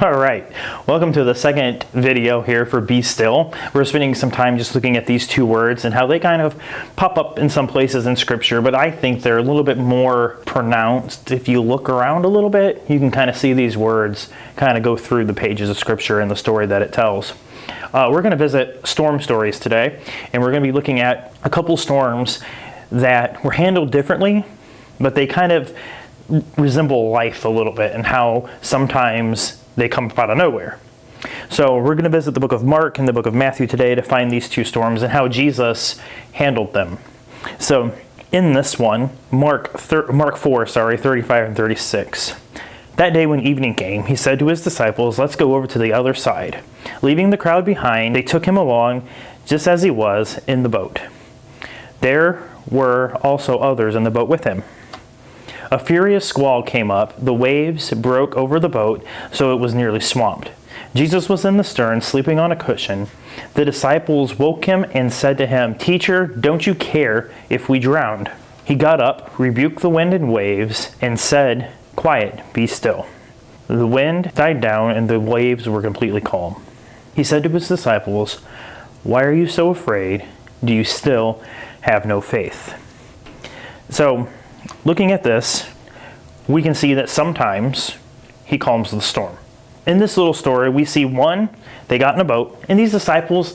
All right, welcome to the second video here for Be Still. We're spending some time just looking at these two words and how they kind of pop up in some places in Scripture, but I think they're a little bit more pronounced. If you look around a little bit, you can kind of see these words kind of go through the pages of Scripture and the story that it tells. We're going to visit storm stories today, and we're going to be looking at a couple storms that were handled differently, but they kind of resemble life a little bit and how sometimes they come up out of nowhere. So we're going to visit the book of Mark and the book of Matthew today to find these two storms and how Jesus handled them. So in this one, Mark 4, 35 and 36. That day when evening came, he said to his disciples, "Let's go over to the other side." Leaving the crowd behind, they took him along just as he was in the boat. There were also others in the boat with him. A furious squall came up. The waves broke over the boat, so it was nearly swamped. Jesus was in the stern, sleeping on a cushion. The disciples woke him and said to him, "Teacher, don't you care if we drowned?" He got up, rebuked the wind and waves, and said, "Quiet, be still." The wind died down and the waves were completely calm. He said to his disciples, "Why are you so afraid? Do you still have no faith?" So, looking at this, we can see that sometimes he calms the storm. In this little story, we see one, they got in a boat, and these disciples,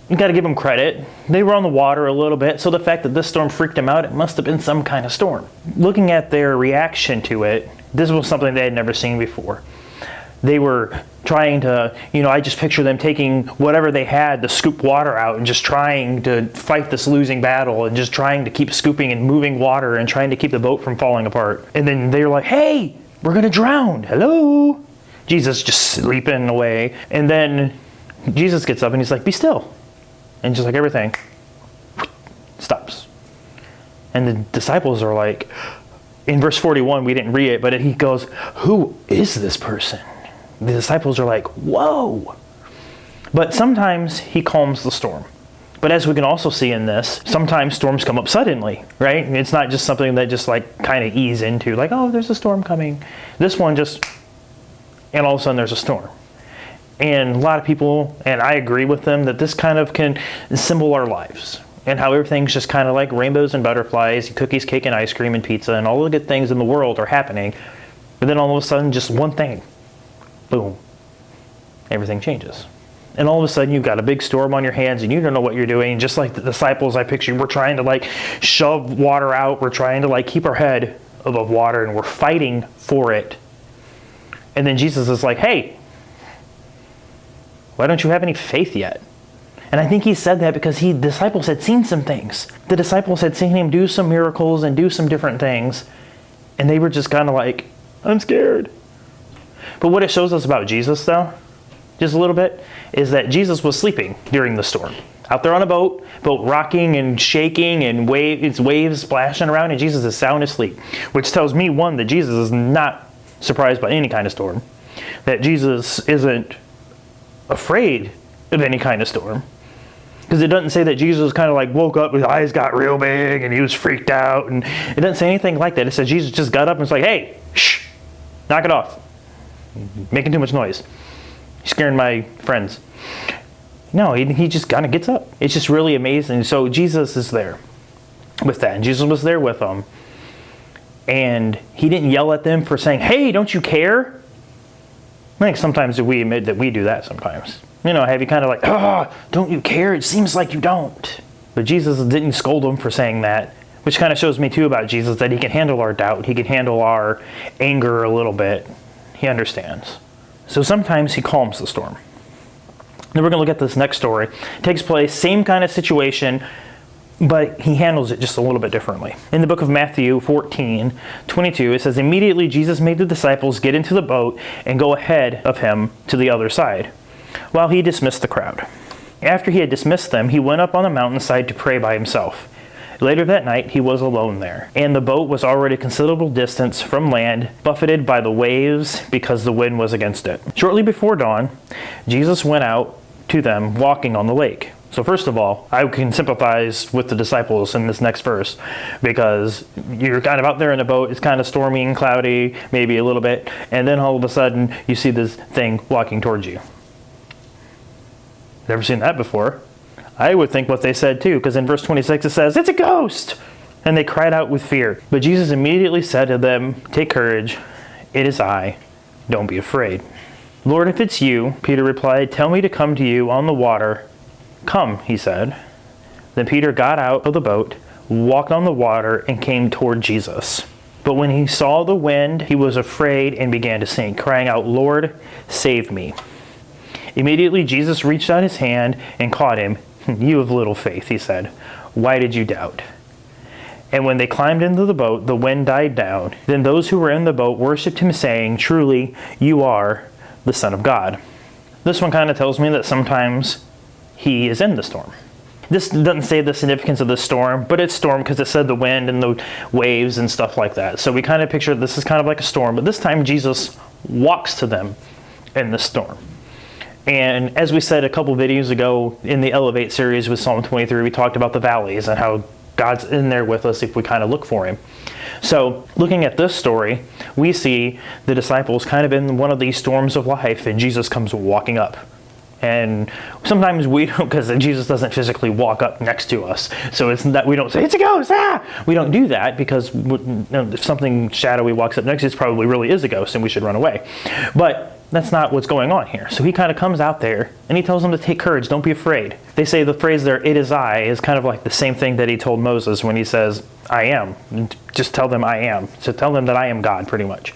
you got to give them credit, they were on the water a little bit, so the fact that this storm freaked them out, it must have been some kind of storm. Looking at their reaction to it, this was something they had never seen before. They were trying to, I just picture them taking whatever they had to scoop water out and just trying to fight this losing battle and just trying to keep scooping and moving water and trying to keep the boat from falling apart. And then they're like, "Hey, we're going to drown. Hello." Jesus just sleeping away. And then Jesus gets up and he's like, "Be still." And just like everything stops. And the disciples are like, in verse 41, we didn't read it, but he goes, "Who is this person?" The disciples are like, "Whoa." But sometimes he calms the storm. But as we can also see in this, sometimes storms come up suddenly, right? It's not just something that just like kind of ease into, like, "Oh, there's a storm coming." This one just, and all of a sudden there's a storm. And a lot of people, and I agree with them, that this kind of can symbol our lives and how everything's just kind of like rainbows and butterflies, cookies, cake, and ice cream and pizza, and all the good things in the world are happening. But then all of a sudden, just one thing, boom, everything changes. And all of a sudden you've got a big storm on your hands and you don't know what you're doing. Just like the disciples I picture, we're trying to like shove water out. We're trying to like keep our head above water and we're fighting for it. And then Jesus is like, "Hey, why don't you have any faith yet?" And I think he said that because the disciples had seen some things. The disciples had seen him do some miracles and do some different things. And they were just kind of like, "I'm scared." But what it shows us about Jesus, though, just a little bit, is that Jesus was sleeping during the storm. Out there on a boat rocking and shaking and waves splashing around, and Jesus is sound asleep. Which tells me, one, that Jesus is not surprised by any kind of storm. That Jesus isn't afraid of any kind of storm. Because it doesn't say that Jesus kind of like woke up, his eyes got real big, and he was freaked out. And it doesn't say anything like that. It says Jesus just got up and was like, "Hey, shh, knock it off. Making too much noise. You're scaring my friends." No, he just kind of gets up. It's just really amazing. So Jesus is there with that. And Jesus was there with them. And he didn't yell at them for saying, "Hey, don't you care?" I think sometimes we admit that we do that sometimes. Have you kind of like, "Oh, don't you care? It seems like you don't." But Jesus didn't scold them for saying that, which kind of shows me too about Jesus that he can handle our doubt. He can handle our anger a little bit. He understands. So sometimes he calms the storm. Then we're going to look at this next story. It takes place, same kind of situation, but he handles it just a little bit differently. In the book of Matthew 14:22, it says, "Immediately Jesus made the disciples get into the boat and go ahead of him to the other side, while he dismissed the crowd. After he had dismissed them, he went up on the mountainside to pray by himself. Later that night, he was alone there, and the boat was already a considerable distance from land, buffeted by the waves because the wind was against it. Shortly before dawn, Jesus went out to them walking on the lake. So first of all, I can sympathize with the disciples in this next verse, because you're kind of out there in a boat, it's kind of stormy and cloudy, maybe a little bit, and then all of a sudden you see this thing walking towards you. Never seen that before. I would think what they said too, because in verse 26 it says, "It's a ghost!" And they cried out with fear. But Jesus immediately said to them, "Take courage, it is I, don't be afraid." "Lord, if it's you," Peter replied, "tell me to come to you on the water." "Come," he said. Then Peter got out of the boat, walked on the water, and came toward Jesus. But when he saw the wind, he was afraid and began to sink, crying out, "Lord, save me." Immediately Jesus reached out his hand and caught him. "You of little faith," he said, "why did you doubt?" And when they climbed into the boat, the wind died down. Then those who were in the boat worshipped him, saying, "Truly, you are the Son of God." This one kind of tells me that sometimes he is in the storm. This doesn't say the significance of the storm, but it's storm because it said the wind and the waves and stuff like that. So we kind of picture this is kind of like a storm, but this time Jesus walks to them in the storm. And as we said a couple videos ago in the Elevate series with Psalm 23, we talked about the valleys and how God's in there with us if we kind of look for him. So looking at this story, we see the disciples kind of in one of these storms of life, and Jesus comes walking up. And sometimes we don't, because Jesus doesn't physically walk up next to us. So it's that we don't say, "It's a ghost!" We don't do that, because if something shadowy walks up next to us, it probably really is a ghost and we should run away. But that's not what's going on here. So he kind of comes out there and he tells them to take courage, don't be afraid. They say the phrase there, "it is I," is kind of like the same thing that he told Moses when he says, "I am." Just tell them I am. So tell them that I am God, pretty much.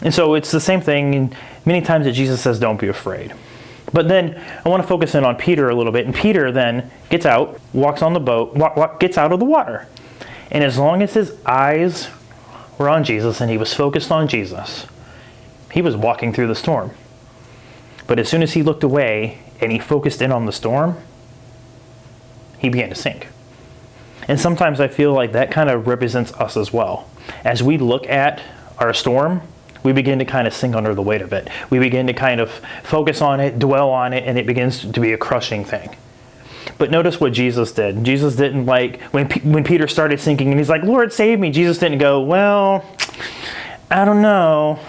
And so it's the same thing, and many times that Jesus says, "Don't be afraid." But then I want to focus in on Peter a little bit. And Peter then gets out, walks on the boat, gets out of the water. And as long as his eyes were on Jesus and he was focused on Jesus, he was walking through the storm. But as soon as he looked away and he focused in on the storm, he began to sink. And sometimes I feel like that kind of represents us as well. As we look at our storm, we begin to kind of sink under the weight of it. We begin to kind of focus on it, dwell on it, and it begins to be a crushing thing. But notice what Jesus did. Jesus didn't when Peter started sinking and he's like, "Lord, save me." Jesus didn't go, "Well, I don't know.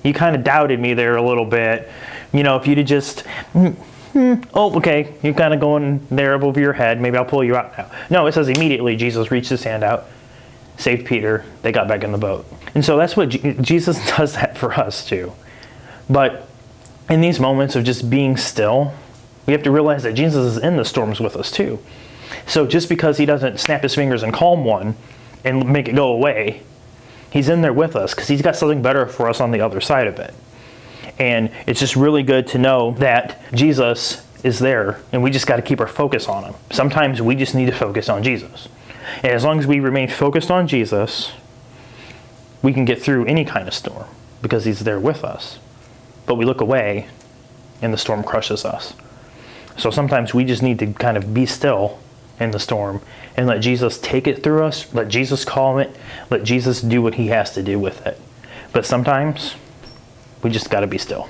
You kind of doubted me there a little bit. If you'd have just, oh, okay, you're kind of going there over your head. Maybe I'll pull you out now." No, it says immediately Jesus reached his hand out, saved Peter, they got back in the boat. And so that's what Jesus does that for us too. But in these moments of just being still, we have to realize that Jesus is in the storms with us too. So just because he doesn't snap his fingers and calm one and make it go away, he's in there with us because he's got something better for us on the other side of it. And it's just really good to know that Jesus is there, and we just got to keep our focus on him. Sometimes we just need to focus on Jesus. And as long as we remain focused on Jesus, we can get through any kind of storm because he's there with us. But we look away and the storm crushes us. So sometimes we just need to kind of be still in the storm and let Jesus take it through us, let Jesus calm it, let Jesus do what he has to do with it. But sometimes we just got to be still.